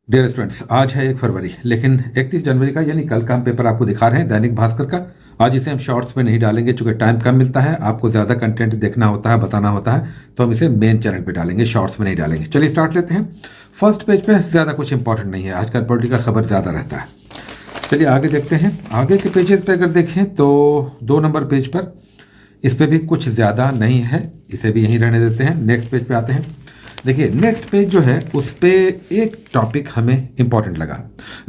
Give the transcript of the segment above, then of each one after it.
Dear students, आज है 1 फरवरी, लेकिन 31 जनवरी का यानी कल का हम पेपर आपको दिखा रहे हैं दैनिक भास्कर का। आज इसे हम शॉर्ट्स में नहीं डालेंगे, चूंकि टाइम कम मिलता है, आपको ज़्यादा कंटेंट देखना होता है, बताना होता है, तो हम इसे मेन चैनल पे डालेंगे, शॉर्ट्स में नहीं डालेंगे। चलिए स्टार्ट लेते हैं। फर्स्ट पेज पे ज़्यादा कुछ इंपॉर्टेंट नहीं है, आजकल पॉलिटिकल खबर ज़्यादा रहता है। चलिए आगे देखते हैं। आगे के पेजेस पे अगर देखें तो 2 नंबर पेज पर इस पे भी कुछ ज़्यादा नहीं है, इसे भी यहीं रहने देते हैं। नेक्स्ट पेज पे आते हैं। देखिए नेक्स्ट पेज जो है उस पे एक टॉपिक हमें इंपॉर्टेंट लगा।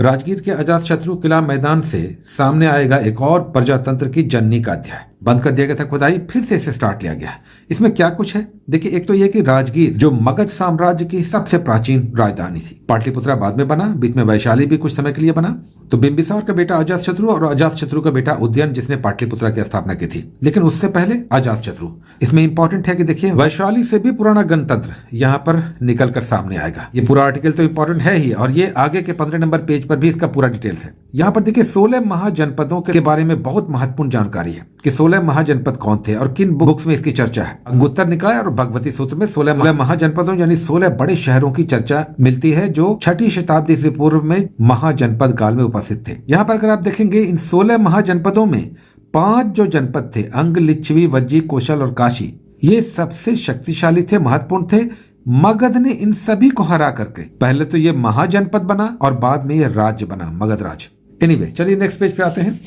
राजगीर के अजातशत्रु किला मैदान से सामने आएगा एक और प्रजातंत्र की जननी का अध्याय। बंद कर दिया गया था खुदाई, फिर से इसे स्टार्ट लिया गया। इसमें क्या कुछ है देखिए। एक तो यह कि राजगीर जो मगध साम्राज्य की सबसे प्राचीन राजधानी थी, पाटलिपुत्रा बाद में बना, बीच में वैशाली भी कुछ समय के लिए बना। तो बिंबिसार का बेटा अजातशत्रु और अजातशत्रु का बेटा उदयन, जिसने पाटलिपुत्रा की स्थापना की थी, लेकिन उससे पहले अजातशत्रु। इसमें इंपॉर्टेंट है कि देखिए वैशाली से भी पुराना गणतंत्र यहाँ पर निकल कर सामने आएगा। ये पूरा आर्टिकल तो इंपॉर्टेंट है ही, और ये आगे के 15 नंबर पेज पर भी इसका पूरा डिटेल्स है। यहाँ पर देखिए 16 महाजनपदों के बारे में बहुत महत्वपूर्ण जानकारी है कि 16 महाजनपद कौन थे और किन बुक्स में इसकी चर्चा है। अंगुत्तर निकाय और भगवती सूत्र में 16 महाजनपदों यानी 16 बड़े शहरों की चर्चा मिलती है, जो 6ठी शताब्दी से पूर्व में महाजनपद काल में उपस्थित थे। यहाँ पर अगर आप देखेंगे इन 16 महाजनपदों में 5 जो जनपद थे, अंग, लिच्छवी, वज्जी, कौशल और काशी, ये सबसे शक्तिशाली थे, महत्वपूर्ण थे। मगध ने इन सभी को हरा करके पहले तो ये महाजनपद बना और बाद में ये राज्य बना, मगध राज्य। एनीवे चलिए नेक्स्ट पेज पे आते हैं।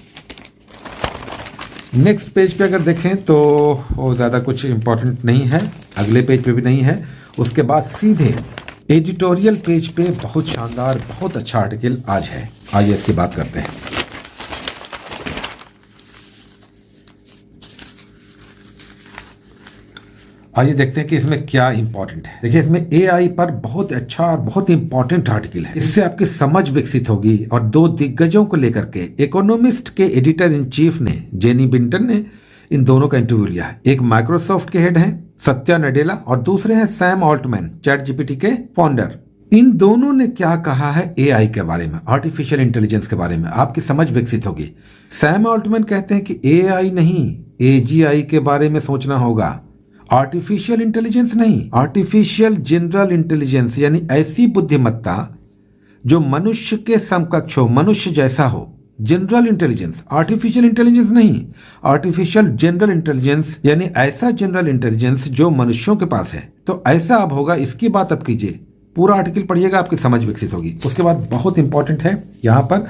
नेक्स्ट पेज पे अगर देखें तो वो ज़्यादा कुछ इंपॉर्टेंट नहीं है, अगले पेज पे भी नहीं है। उसके बाद सीधे एडिटोरियल पेज पे बहुत शानदार, बहुत अच्छा आर्टिकल आज है। आइए इसकी बात करते हैं। आइए देखते हैं कि इसमें क्या इंपॉर्टेंट है। देखिए इसमें एआई पर बहुत अच्छा और बहुत इंपॉर्टेंट आर्टिकल है। इससे आपकी समझ विकसित होगी। और 2 दिग्गजों को लेकर के इकोनॉमिस्ट के एडिटर इन चीफ ने, जेनी बिंटन ने, इन दोनों का इंटरव्यू लिया है। एक माइक्रोसॉफ्ट के हेड हैं सत्या नडेला और दूसरे हैं सैम ऑल्टमैन, चैट जीपीटी के फाउंडर। इन दोनों ने क्या कहा है एआई के बारे में, आर्टिफिशियल इंटेलिजेंस के बारे में, आपकी समझ विकसित होगी। सैम ऑल्टमैन कहते हैं कि एआई नहीं, एजीआई के बारे में सोचना होगा। आर्टिफिशियल इंटेलिजेंस नहीं, आर्टिफिशियल जनरल इंटेलिजेंस, यानी ऐसी बुद्धिमत्ता जो मनुष्य के समकक्ष हो, मनुष्य जैसा हो। जनरल इंटेलिजेंस, आर्टिफिशियल इंटेलिजेंस नहीं, आर्टिफिशियल जनरल इंटेलिजेंस, यानी ऐसा जनरल इंटेलिजेंस जो मनुष्यों के पास है। तो ऐसा अब होगा, इसकी बात अब कीजिए। पूरा आर्टिकल पढ़िएगा, आपकी समझ विकसित होगी। उसके बाद बहुत इंपॉर्टेंट है यहाँ पर,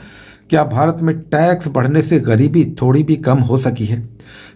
क्या भारत में टैक्स बढ़ने से गरीबी थोड़ी भी कम हो सकी है?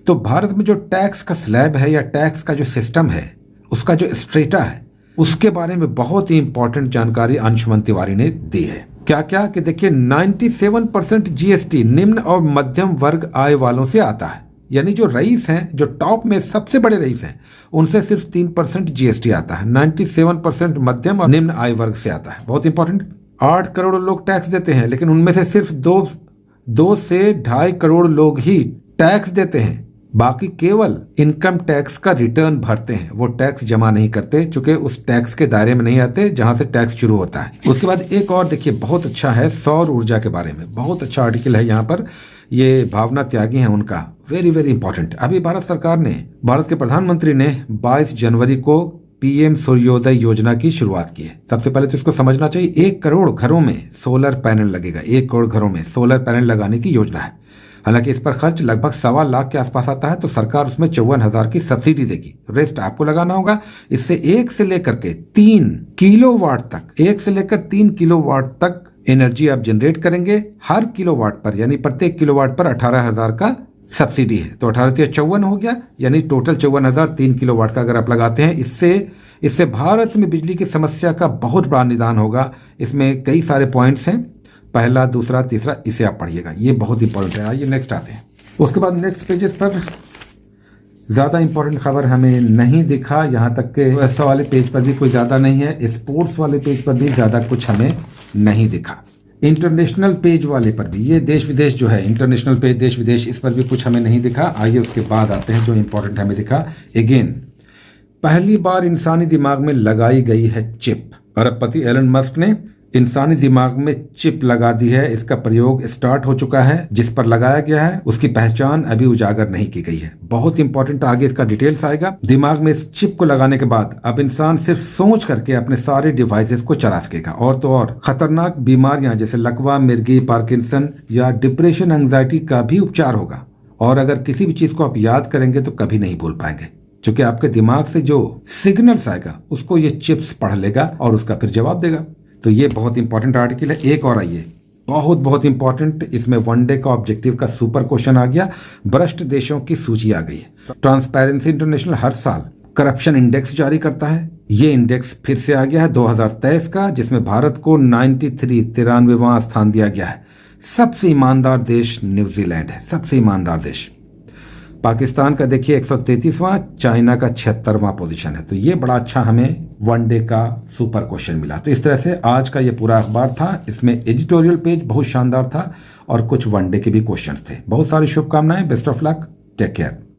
तो भारत में जो टैक्स का स्लैब है या टैक्स का जो सिस्टम है, उसका जो स्ट्रेटा है, उसके बारे में बहुत ही इंपॉर्टेंट जानकारी अंशुमन तिवारी ने दी है। क्या क्या कि देखिए 97% जीएसटी निम्न और मध्यम वर्ग आय वालों से आता है, यानी जो रईस हैं, जो टॉप में सबसे बड़े रईस हैं, उनसे सिर्फ 3% जीएसटी आता है। 97% मध्यम और निम्न आय वर्ग से आता है। बहुत इंपॉर्टेंट। 8 करोड़ लोग टैक्स देते हैं, लेकिन उनमें से सिर्फ 2 से 2.5 करोड़ लोग ही टैक्स देते हैं। बाकी केवल इनकम टैक्स का रिटर्न भरते हैं, वो टैक्स जमा नहीं करते, चूंकि उस टैक्स के दायरे में नहीं आते जहां से टैक्स शुरू होता है। उसके बाद एक और देखिए बहुत अच्छा है, सौर ऊर्जा के बारे में बहुत अच्छा आर्टिकल है यहाँ पर। ये भावना त्यागी हैं उनका, वेरी वेरी इंपॉर्टेंट। अभी भारत सरकार ने, भारत के प्रधानमंत्री ने 22 जनवरी को पीएम सूर्योदय योजना की शुरुआत की है। सबसे पहले तो इसको समझना चाहिए, 1 करोड़ घरों में सोलर पैनल लगेगा। 1 करोड़ घरों में सोलर पैनल लगाने की योजना है। हालांकि इस पर खर्च लगभग 1.25 लाख के आसपास आता है, तो सरकार उसमें 54,000 की सब्सिडी देगी, रेस्ट आपको लगाना होगा। इससे 1 से लेकर के 3 किलोवाट तक, 1 से लेकर 3 किलोवाट तक एनर्जी आप जनरेट करेंगे हर किलोवाट पर, यानी प्रत्येक किलोवाट पर 18,000 का सब्सिडी है। तो 18 × 54 हो गया, यानी टोटल 54,000 3 किलोवाट का अगर आप लगाते हैं। इससे भारत में बिजली की समस्या का बहुत बड़ा निदान होगा। इसमें कई सारे पॉइंट्स हैं, पहला, दूसरा, तीसरा, इसे आप पढ़िएगा, ये बहुत इंपॉर्टेंट है। आइए नेक्स्ट आते हैं। उसके बाद नेक्स्ट पेजेस पर ज़्यादा इंपॉर्टेंट खबर हमें नहीं दिखा, यहाँ तक के व्यवस्था वाले पेज पर भी कोई ज़्यादा नहीं है, स्पोर्ट्स वाले पेज पर भी ज़्यादा कुछ हमें नहीं दिखा, इंटरनेशनल पेज वाले पर भी, ये देश विदेश जो है, इंटरनेशनल पेज देश विदेश, इस पर भी कुछ हमें नहीं दिखा। आइए उसके बाद आते हैं जो इंपॉर्टेंट हमें दिखा। अगेन पहली बार इंसानी दिमाग में लगाई गई है चिप। अरबपति एलन मस्क ने इंसानी दिमाग में चिप लगा दी है, इसका प्रयोग स्टार्ट हो चुका है। जिस पर लगाया गया है उसकी पहचान अभी उजागर नहीं की गई है। बहुत इंपॉर्टेंट, आगे इसका डिटेल्स आएगा। दिमाग में इस चिप को लगाने के बाद अब इंसान सिर्फ सोच करके अपने सारे डिवाइसेस को चला सकेगा। और तो और खतरनाक बीमारियां जैसे लकवा, मिर्गी, पार्किंसन या डिप्रेशन, एंजाइटी का भी उपचार होगा। और अगर किसी भी चीज को आप याद करेंगे तो कभी नहीं भूल पाएंगे, क्योंकि आपके दिमाग से जो सिग्नल्स आएगा उसको ये चिप्स पढ़ लेगा और उसका फिर जवाब देगा। तो ये बहुत इंपॉर्टेंट आर्टिकल है। एक और आइए, बहुत इंपॉर्टेंट, इसमें वनडे का ऑब्जेक्टिव का सुपर क्वेश्चन आ गया। भ्रष्ट देशों की सूची आ गई है। ट्रांसपेरेंसी इंटरनेशनल हर साल करप्शन इंडेक्स जारी करता है। ये इंडेक्स फिर से आ गया है 2023 का, जिसमें भारत को 93वां स्थान दिया गया है। सबसे ईमानदार देश न्यूजीलैंड है, सबसे ईमानदार देश। पाकिस्तान का देखिए 133वां, चाइना का 76वां पोजीशन है। तो ये बड़ा अच्छा हमें वनडे का सुपर क्वेश्चन मिला। तो इस तरह से आज का ये पूरा अखबार था। इसमें एडिटोरियल पेज बहुत शानदार था और कुछ वनडे के भी क्वेश्चंस थे। बहुत सारी शुभकामनाएं, best of luck, take care.